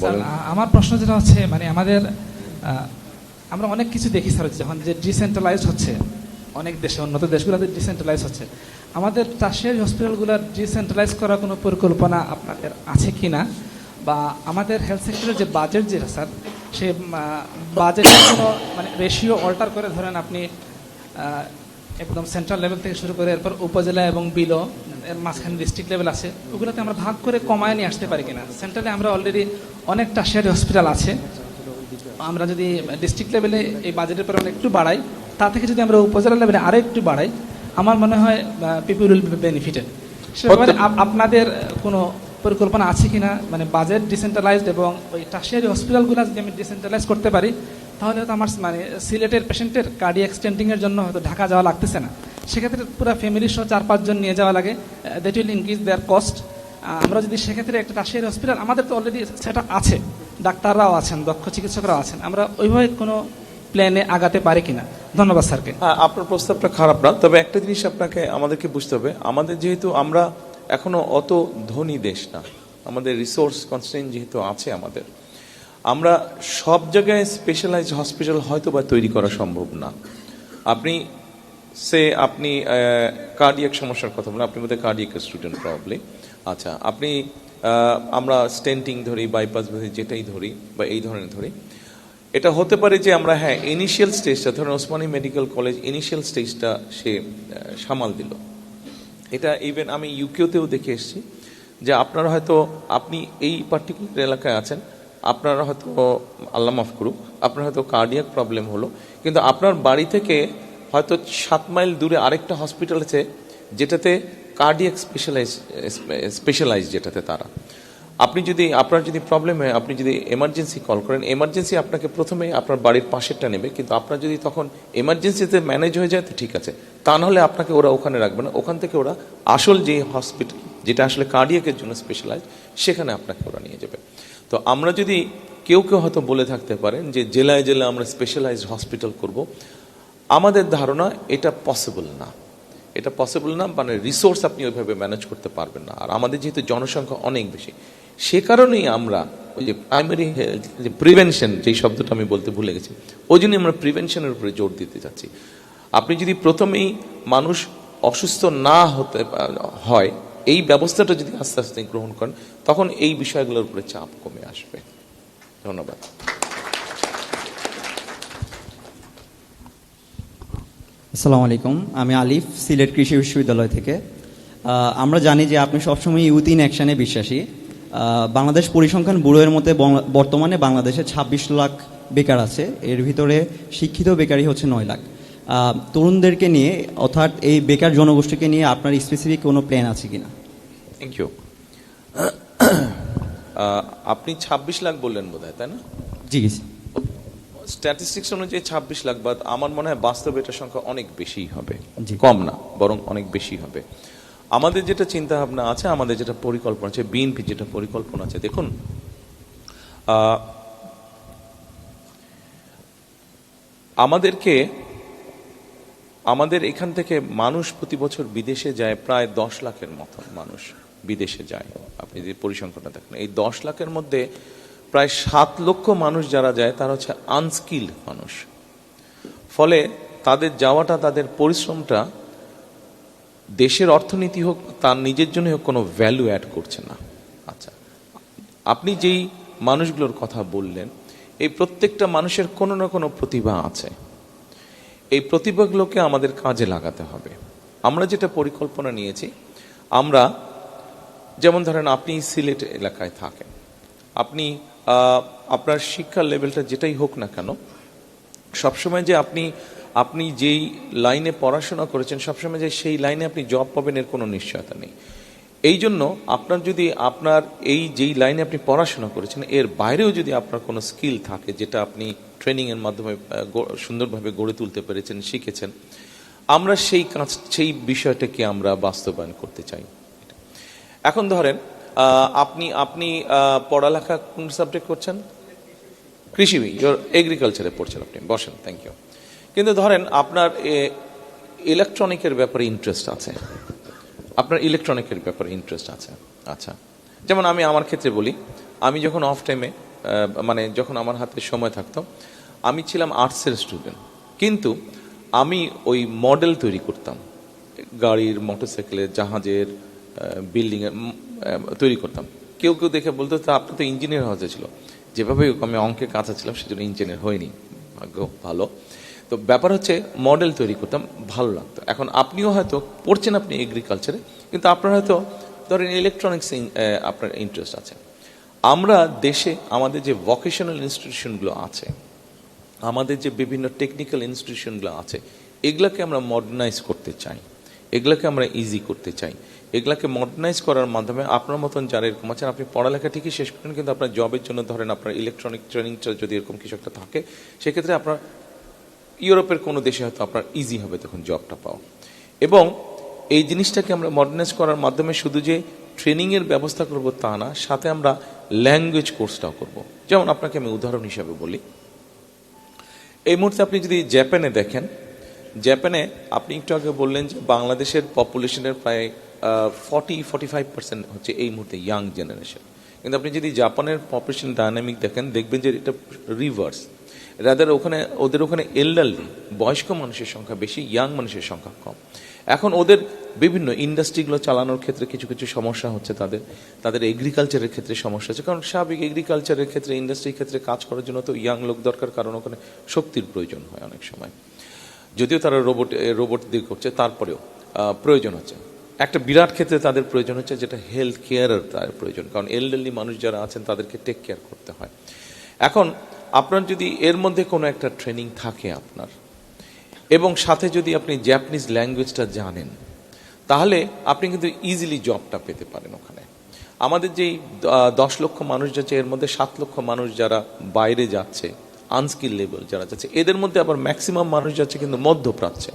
বলেন। আমার প্রশ্ন যেটা হচ্ছে মানে আমাদের আমরা অনেক কিছু দেখি স্যার, যখন যে ডিসেন্ট্রালাইজ হচ্ছে অনেক দেশে, উন্নত দেশগুলোতে ডিসেন্ট্রালাইজ হচ্ছে, আমাদের টার্সিয়ারি হসপিটালগুলোর ডিসেন্ট্রালাইজ করার কোনো পরিকল্পনা আপনাদের আছে কি না? বা আমাদের হেলথ সেক্টরের যে বাজেট যেটা স্যার, সে বাজেটের কোনো মানে রেশিও অল্টার করে, ধরেন আপনি একদম সেন্ট্রাল লেভেল থেকে শুরু করে এরপর উপজেলা এবং বিলো এর মাঝখানে ডিস্ট্রিক্ট লেভেল আছে, ওগুলোতে আমরা ভাগ করে কমায় নিয়ে আসতে পারি কিনা? সেন্ট্রালে আমরা অলরেডি অনেক টার্সিয়ারি হসপিটাল আছে, আমরা যদি ডিস্ট্রিক্ট লেভেলে এই বাজেটের পরিমাণ একটু বাড়াই, তা থেকে যদি আমরা উপজেলা লেভেলে আরও একটু বাড়াই, আমার মনে হয় পিপল উইল বি বেনিফিটেড। সেভাবে আপনাদের কোনো পরিকল্পনা আছে কিনা, মানে বাজেট ডিসেন্ট্রালাইজড এবং ওই টার্সিয়ারি হসপিটালগুলো যদি আমি ডিসেন্ট্রালাইজ করতে পারি, তাহলে হয়তো আমার মানে সিলেটের পেশেন্টের কার্ডিয়াক স্টেন্টিংয়ের জন্য হয়তো ঢাকা যাওয়া লাগতেছে না, সেক্ষেত্রে পুরো ফ্যামিলি সহ 4-5 জন নিয়ে যাওয়া লাগে, that will increase their cost. আমরা যদি সেক্ষেত্রে একটা টার্সিয়ারি হসপিটাল, আমাদের তো অলরেডি সেটা আছে, ডাক্তাররাও আছেন, দক্ষ চিকিৎসকরাও আছেন, আমরা ওইভাবে কোনো প্ল্যানে আগাতে পারি কিনা? ধন্যবাদ স্যারকে। হ্যাঁ, আপনার প্রস্তাবটা খারাপ না, তবে একটা জিনিস আমাদেরকে বুঝতে হবে, আমাদের যেহেতু আমরা এখনো অত ধনী দেশ না, আমাদের রিসোর্স কনস্ট্রেইন যেহেতু আছে আমাদের, আমরা সব জায়গায় স্পেশালাইজ হসপিটাল হয়তো বা তৈরি করা সম্ভব না। আপনি কার্ডিয়াক সমস্যার কথা বলেন, আপনি বোধহয় কার্ডিয়াক স্টুডেন্ট প্রবলি। আচ্ছা, আমরা স্টেন্টিং ধরি, বাইপাস ধরি, যেটাই ধরি বা এই ধরনের ধরি, এটা হতে পারে যে আমরা ইনিশিয়াল স্টেজটা, ধরেন ওসমানী মেডিকেল কলেজ ইনিশিয়াল স্টেজটা সে সামাল দিল। এটা ইভেন আমি ইউকেতেও দেখে এসেছি যে আপনি এই পার্টিকুলার এলাকায় আছেন, আপনারা হয়তো, আল্লাহ মাফ করুক, আপনার হয়তো কার্ডিয়াক প্রবলেম হলো, কিন্তু আপনার বাড়ি থেকে হয়তো 7 মাইল দূরে আরেকটা হসপিটাল আছে যেটাতে কার্ডিয়াক স্পেশালাইজ যেটাতে তারা, আপনার যদি প্রবলেম হয়, আপনি যদি এমার্জেন্সি কল করেন, এমার্জেন্সি আপনাকে প্রথমে আপনার বাড়ির পাশেরটা নেবে, কিন্তু আপনার যদি তখন এমার্জেন্সিতে ম্যানেজ হয়ে যায় তো ঠিক আছে, তা নাহলে আপনাকে ওরা ওখানে রাখবে না, ওখান থেকে ওরা আসল যে হসপিটাল যেটা আসলে কার্ডিয়াকের জন্য স্পেশালাইজ, সেখানে আপনাকে ওরা নিয়ে যাবে। তো আমরা যদি কেউ হয়তো বলে থাকতে পারেন যে জেলায় জেলায় আমরা স্পেশালাইজড হসপিটাল করব, আমাদের ধারণা এটা পসিবল না। এটা পসিবল না, মানে রিসোর্স আপনি ওইভাবে ম্যানেজ করতে পারবেন না। আর আমাদের যেহেতু জনসংখ্যা অনেক বেশি, সে কারণেই আমরা ওই যে প্রাইমারি হেলথ, যে প্রিভেনশন, যেই শব্দটা আমি বলতে ভুলে গেছি, ওই জন্যই আমরা প্রিভেনশনের উপরে জোর দিতে চাচ্ছি। আপনি যদি প্রথমেই মানুষ অসুস্থ না হতে হয়, এই ব্যবস্থাটা যদি আস্তে আস্তে গ্রহণ করেন, তখন এই বিষয়গুলোর উপরে চাপ কমে আসবে। ধন্যবাদ। আসসালামু আলাইকুম, আমি আলিফ, সিলেট কৃষি বিশ্ববিদ্যালয় থেকে। আমরা জানি যে আপনি সবসময় ইউথ ইন অ্যাকশনে বিশ্বাসী। বাংলাদেশ পরিসংখ্যান ব্যুরোর মতে বর্তমানে বাংলাদেশে 26 লাখ বেকার আছে, এর ভিতরে শিক্ষিত বেকারই হচ্ছে 9 লাখ। তরুণদেরকে নিয়ে, অর্থাৎ এই বেকার জনগোষ্ঠীকে নিয়ে আপনার স্পেসিফিক কোনো প্ল্যান আছে কিনা? Thank you. আপনি 26 লাখ বললেন বোধহয়, তাই না? জি, স্ট্যাটিস্টিক্স অনুযায়ী 26 লাখ, বাদ আমার মনে হয় বাস্তবে এটার সংখ্যা অনেক বেশি হবে, কম না, বরং অনেক বেশি হবে। আমাদের যেটা চিন্তা ভাবনা আছে, আমাদের যেটা পরিকল্পনা আছে, বিএনপি যেটা পরিকল্পনা আছে, দেখুন, আমাদের এখান থেকে মানুষ প্রতি বছর বিদেশে যায়, প্রায় 10 লাখের মতো মানুষ বিদেশে যায়। আপনি যে পরিসংখ্যানটা দেখেন, এই 10 লাখের মধ্যে প্রায় 7 লক্ষ মানুষ যারা যায়, তারা হচ্ছে আনস্কিল্ড মানুষ। ফলে তাদের যাওয়াটা, তাদের পরিশ্রমটা দেশের অর্থনীতি হোক, তার নিজের জন্য হোক, কোনো ভ্যালু অ্যাড করছে না। আচ্ছা, আপনি যেই মানুষগুলোর কথা বললেন, এই প্রত্যেকটা মানুষের কোনো না কোনো প্রতিভা আছে, এই প্রতিভাগুলোকে আমাদের কাজে লাগাতে হবে। আমরা যেটা পরিকল্পনা নিয়েছি, আমরা যেমন ধরেন, আপনি সিলেট এলাকায় থাকেন, আপনার শিক্ষার লেভেলটা যেটাই হোক না কেন, সবসময় যে আপনি যেই লাইনে পড়াশোনা করেছেন, সবসময় যে সেই লাইনে আপনি জব পাবেন, এর কোনো নিশ্চয়তা নেই। এই জন্য আপনার এই যেই লাইনে আপনি পড়াশোনা করেছেন, এর বাইরেও যদি আপনার কোনো স্কিল থাকে, যেটা আপনি ট্রেনিংয়ের মাধ্যমে সুন্দরভাবে গড়ে তুলতে পেরেছেন, শিখেছেন, আমরা সেই বিষয়টাকে আমরা বাস্তবায়ন করতে চাই। এখন ধরেন, আপনি পড়ালেখা কোন সাবজেক্ট করছেন? কৃষি, এগ্রিকালচারে পড়ছেন আপনি, বসেন, থ্যাংক ইউ। কিন্তু ধরেন আপনার ইলেকট্রনিকের ব্যাপারে ইন্টারেস্ট আছে, আচ্ছা, যেমন আমি আমার ক্ষেত্রে বলি, আমি যখন অফ টাইমে মানে যখন আমার হাতে সময় থাকতো, আমি ছিলাম আর্টসের স্টুডেন্ট, কিন্তু আমি ওই মডেল তৈরি করতাম, গাড়ির, মোটরসাইকেলের, জাহাজের, বিল্ডিংয়ের তৈরি করতাম। কেউ কেউ দেখে বলতো তা আপনি তো ইঞ্জিনিয়ার হওয়া ছিল। যেভাবে আমি অঙ্কে কাঁচা ছিলাম সেজন্য ইঞ্জিনিয়ার হয়নি, ভাগ্য ভালো। তো ব্যাপার হচ্ছে মডেল তৈরি করতাম, ভালো লাগতো। এখন আপনিও হয়তো পড়ছেন আপনি এগ্রিকালচারে, কিন্তু আপনার হয়তো ধরেন ইলেকট্রনিক্স আপনার ইন্টারেস্ট আছে। আমরা দেশে আমাদের যে ভোকেশনাল ইনস্টিটিউশনগুলো আছে, আমাদের যে বিভিন্ন টেকনিক্যাল ইনস্টিটিউশনগুলো আছে, এগুলাকে আমরা মডার্নাইজ করতে চাই, এগুলাকে আমরা ইজি করতে চাই। এগুলাকে মডার্নাইজ করার মাধ্যমে আপনার মতন যারা এরকম আছেন, আপনি পড়ালেখা ঠিকই শেষ করেন, কিন্তু আপনার জবের জন্য ধরেন আপনার ইলেকট্রনিক ট্রেনিংটা যদি এরকম কিছু একটা থাকে, সেক্ষেত্রে আপনার ইউরোপের কোনো দেশে হয়তো আপনার ইজি হবে তখন জবটা পাওয়া। এবং এই জিনিসটাকে আমরা মডার্নাইজ করার মাধ্যমে শুধু যে ট্রেনিংয়ের ব্যবস্থা করব তা না, সাথে আমরা ল্যাঙ্গুয়েজ কোর্সটাও করব। যেমন আপনাকে আমি উদাহরণ হিসাবে বলি, এই মুহূর্তে আপনি যদি জাপানে দেখেন, জাপানে আপনি একটু আগে বললেন যে বাংলাদেশের পপুলেশনের প্রায় 40-45% হচ্ছে এই মুহূর্তে ইয়াং জেনারেশন, কিন্তু আপনি যদি জাপানের পপুলেশন ডায়নামিক দেখেন, দেখবেন যে এটা রিভার্স। রাদার ওদের ওখানে এল্ডারলি, বয়স্ক মানুষের সংখ্যা বেশি, ইয়াং মানুষের সংখ্যা কম। এখন ওদের বিভিন্ন ইন্ডাস্ট্রিগুলো চালানোর ক্ষেত্রে কিছু কিছু সমস্যা হচ্ছে, তাদের এগ্রিকালচারের ক্ষেত্রে সমস্যা হচ্ছে, কারণ স্বাভাবিক এগ্রিকালচারের ক্ষেত্রে, ইন্ডাস্ট্রির ক্ষেত্রে কাজ করার জন্য তো ইয়াং লোক দরকার, কারণ ওখানে শক্তির প্রয়োজন হয় অনেক সময়। যদিও তারা রোবট দিয়ে করছে, তারপরেও প্রয়োজন হচ্ছে। একটা বিরাট ক্ষেত্রে তাদের প্রয়োজন হচ্ছে, যেটা হেলথ কেয়ারের তার প্রয়োজন, কারণ এল্ডারলি মানুষ যারা আছেন তাদেরকে টেক কেয়ার করতে হয়। এখন আপনার যদি এর মধ্যে কোনো একটা ট্রেনিং থাকে আপনার, এবং সাথে যদি আপনি জাপানিজ ল্যাঙ্গুয়েজটা জানেন, তাহলে আপনি কিন্তু ইজিলি জবটা পেতে পারেন ওখানে। আমাদের যেই 10 লক্ষ মানুষ যাচ্ছে, এর মধ্যে 7 লক্ষ মানুষ যারা বাইরে যাচ্ছে, আনস্কিল লেভেল যারা যাচ্ছে, এদের মধ্যে আবার ম্যাক্সিমাম মানুষ যাচ্ছে কিন্তু মধ্যপ্রাচ্যে।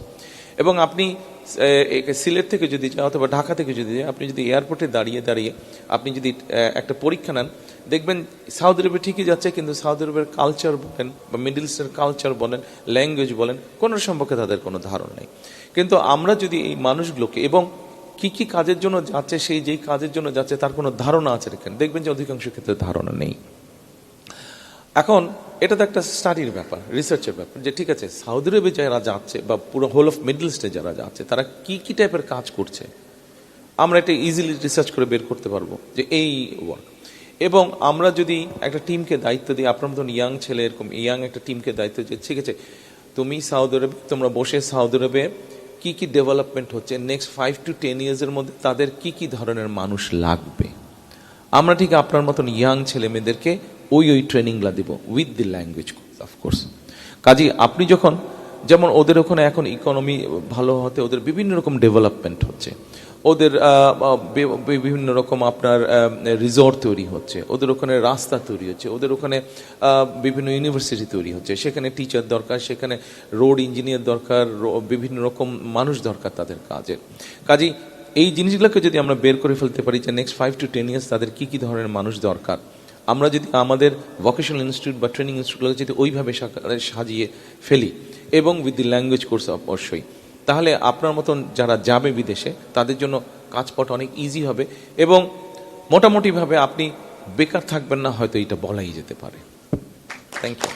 এবং আপনি সিলেট থেকে যদি যান অথবা ঢাকা থেকে যদি যান, আপনি যদি এয়ারপোর্টে দাঁড়িয়ে দাঁড়িয়ে আপনি যদি একটা পরীক্ষা নেন, দেখবেন সৌদি আরবে ঠিকই যাচ্ছে, কিন্তু সৌদি আরবের কালচার বলেন বা মিডল ইস্টের কালচার বলেন, ল্যাঙ্গুয়েজ বলেন, কোনো সম্পর্কে তাদের কোনো ধারণা নেই। কিন্তু আমরা যদি এই মানুষগুলোকে, এবং কি কি কাজের জন্য যাচ্ছে, সেই যেই কাজের জন্য যাচ্ছে তার কোনো ধারণা আছে এখানে, দেখবেন যে অধিকাংশ ক্ষেত্রে ধারণা নেই। এখন এটা তো একটা স্টাডির ব্যাপার, রিসার্চের ব্যাপার, যে ঠিক আছে সৌদি আরবে যারা যাচ্ছে বা পুরো হোল অফ মিডল ইস্টে যারা যাচ্ছে, তারা কি কি টাইপের কাজ করছে, আমরা এটা ইজিলি রিসার্চ করে বের করতে পারবো যে এই ওয়ার্ক। এবং আমরা যদি একটা টিমকে দায়িত্ব দিই, আপনার মতন ইয়াং ছেলে, এরকম ইয়াং একটা টিমকে দায়িত্ব যে ঠিক আছে তুমি সৌদি আরবে, তোমরা বসে সৌদি আরবে কি কি ডেভেলপমেন্ট হচ্ছে নেক্সট 5 to 10 ইয়ার্সের মধ্যে, তাদের কি কি ধরনের মানুষ লাগবে, আমরা ঠিক আপনার মতন ইয়াং ছেলে মেয়েদেরকে ওই ট্রেনিংগুলো দিব উইথ দি ল্যাঙ্গুয়েজ অফকোর্স। কাজী আপনি যখন, যেমন ওদের ওখানে এখন ইকোনমি ভালো হতে ওদের বিভিন্ন রকম ডেভেলপমেন্ট হচ্ছে, ওদের বিভিন্ন রকম আপনার রিসোর্ট তৈরি হচ্ছে, ওদের ওখানে রাস্তা তৈরি হচ্ছে, ওদের ওখানে বিভিন্ন ইউনিভার্সিটি তৈরি হচ্ছে, সেখানে টিচার দরকার, সেখানে রোড ইঞ্জিনিয়ার দরকার, বিভিন্ন রকম মানুষ দরকার তাদের কাজের। কাজী এই জিনিসগুলোকে যদি আমরা বের করে ফেলতে পারি যে নেক্সট 5 to 10 ইয়ার্স তাদের কি কি ধরনের মানুষ দরকার, আমরা যদি আমাদের ভোকেশনাল ইনস্টিটিউট বা ট্রেনিং ইনস্টিটিউটগুলোকে যদি ওইভাবে সাজিয়ে ফেলি, এবং উইথ দি ল্যাঙ্গুয়েজ কোর্স অবশ্যই, তাহলে আপনার মতন যারা যাবে বিদেশে তাদের জন্য কাজ পাওয়াটা অনেক ইজি হবে, এবং মোটামুটিভাবে আপনি বেকার থাকবেন না, হয়তো এটা বলাই যেতে পারে। Thank you.